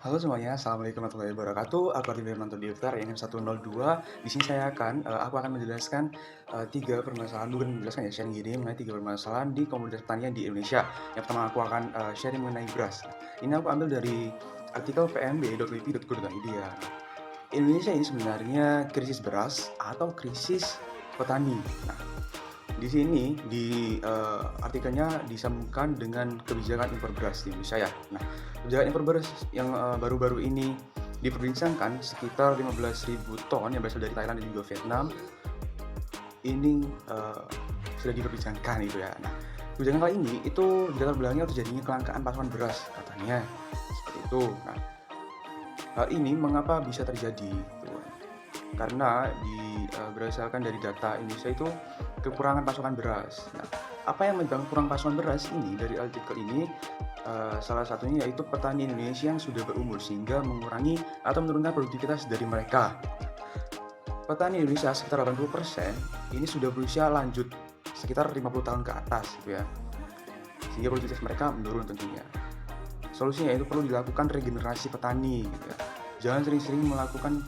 Halo semuanya, assalamualaikum warahmatullahi wabarakatuh. Aku Ardi Firmanto Diftar, NM102. Di sini aku akan menjelaskan tiga permasalahan, bukan menjelaskan ya, sharing gini mengenai tiga permasalahan di komoditas pertanian di Indonesia. Yang pertama aku akan sharing mengenai beras. Ini aku ambil dari artikel pmb.lipi.go.id ya. Indonesia ini sebenarnya krisis beras atau krisis petani. Nah, di sini artikelnya disambungkan dengan kebijakan impor beras di Indonesia ya. Nah, kebijakan impor beras yang baru-baru ini diperbincangkan sekitar 15.000 ton yang berasal dari Thailand dan juga Vietnam ini sudah diperbincangkan gitu ya. Nah, kebijakan kali ini itu di latar belakangnya terjadinya kelangkaan pasokan beras katanya seperti itu. Nah, hal ini mengapa bisa terjadi? Gitu. Karena berdasarkan dari data Indonesia itu kekurangan pasokan beras. Nah, apa yang menyebabkan kurang pasokan beras ini dari artikel ini salah satunya yaitu petani Indonesia yang sudah berumur sehingga mengurangi atau menurunkan produktivitas dari mereka. Petani Indonesia sekitar 80% ini sudah berusia lanjut sekitar 50 tahun ke atas gitu ya. Sehingga produktivitas mereka menurun tentunya. Solusinya itu perlu dilakukan regenerasi petani gitu ya. Jangan sering-sering melakukan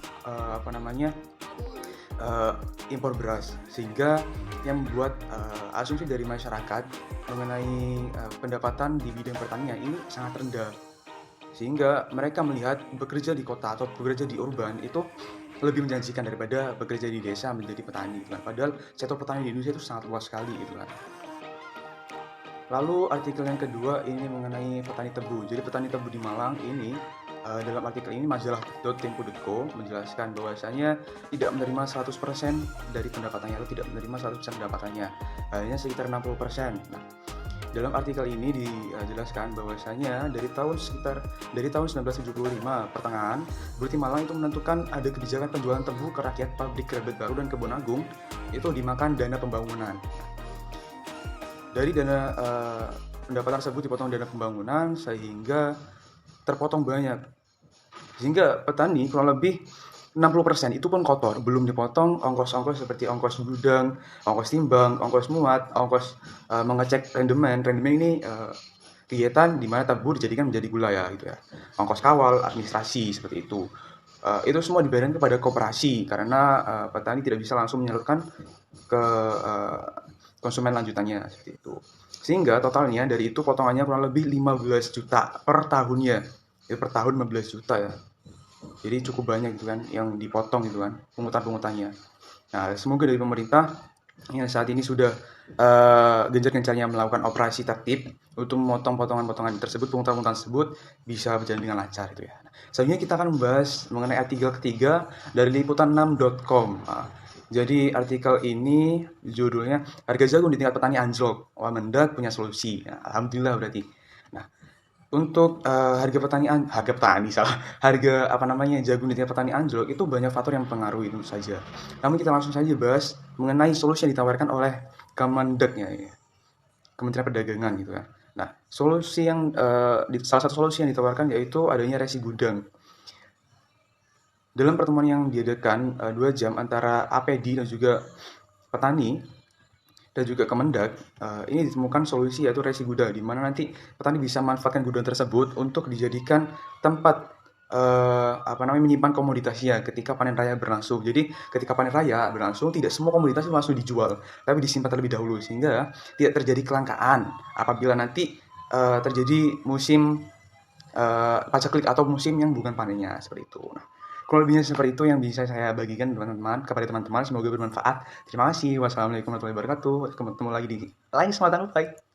impor beras, sehingga yang membuat asumsi dari masyarakat mengenai pendapatan di bidang pertanian ini sangat rendah, sehingga mereka melihat bekerja di kota atau bekerja di urban itu lebih menjanjikan daripada bekerja di desa menjadi petani gitu kan. Padahal sektor petani di Indonesia itu sangat luas sekali gitu kan. Lalu artikel yang kedua ini mengenai petani tebu. Jadi petani tebu di Malang ini dalam artikel ini majalah .tempo.co menjelaskan bahwasanya tidak menerima 100% dari pendapatannya atau tidak menerima 100% pendapatannya, hanya sekitar 60%. Nah, dalam artikel ini dijelaskan bahwasanya dari tahun 1975 pertengahan, Bupati Malang itu menentukan ada kebijakan penjualan tebu ke rakyat pabrik Kerabat Baru dan Kebon Agung itu dimakan dana pembangunan. Dari dana pendapatan tersebut dipotong dana pembangunan sehingga terpotong banyak. Sehingga petani kurang lebih 60% itu pun kotor, belum dipotong ongkos-ongkos seperti ongkos gudang, ongkos timbang, ongkos muat, ongkos mengecek rendemen. Rendemen ini kegiatan di mana tebu dijadikan menjadi gula ya gitu ya. Ongkos kawal, administrasi seperti itu. Itu semua dibayarkan kepada koperasi karena petani tidak bisa langsung menyalurkan ke konsumen lanjutannya seperti itu. Sehingga totalnya dari itu potongannya kurang lebih 15 juta per tahunnya. Ya, per tahun 15 juta ya. Jadi cukup banyak gitu kan yang dipotong gitu kan pungutan-pungutannya. Nah, semoga dari pemerintah yang saat ini sudah gencar-gencarnya melakukan operasi tertib untuk memotong potongan-potongan tersebut, pungutan-pungutan tersebut bisa berjalan dengan lancar itu ya. Nah, selanjutnya kita akan membahas mengenai artikel ketiga dari liputan6.com. Nah, jadi artikel ini judulnya harga jagung di tingkat petani anjlok. Wah, Mendak punya solusi. Nah, alhamdulillah berarti. Nah, untuk harga jagung di tingkat petani anjlok itu banyak faktor yang mempengaruhi tentu saja. Namun kita langsung saja bahas mengenai solusi yang ditawarkan oleh Kemendak ya, Kementerian Perdagangan gitu kan. Nah, salah satu solusi yang ditawarkan yaitu adanya resi gudang. Dalam pertemuan yang diadakan 2 jam antara APD dan juga petani dan juga Kemendak, ini ditemukan solusi yaitu resi gudang, di mana nanti petani bisa memanfaatkan gudang tersebut untuk dijadikan tempat menyimpan komoditasnya ketika panen raya berlangsung. Jadi ketika panen raya berlangsung tidak semua komoditas itu langsung dijual, tapi disimpan terlebih dahulu sehingga tidak terjadi kelangkaan apabila nanti terjadi musim paceklik atau musim yang bukan panennya seperti itu. Nah, kurang lebihnya seperti itu yang bisa saya bagikan teman-teman kepada teman-teman, semoga bermanfaat. Terima kasih. Wassalamualaikum warahmatullahi wabarakatuh. Ketemu lagi di lain kesempatan. Bye.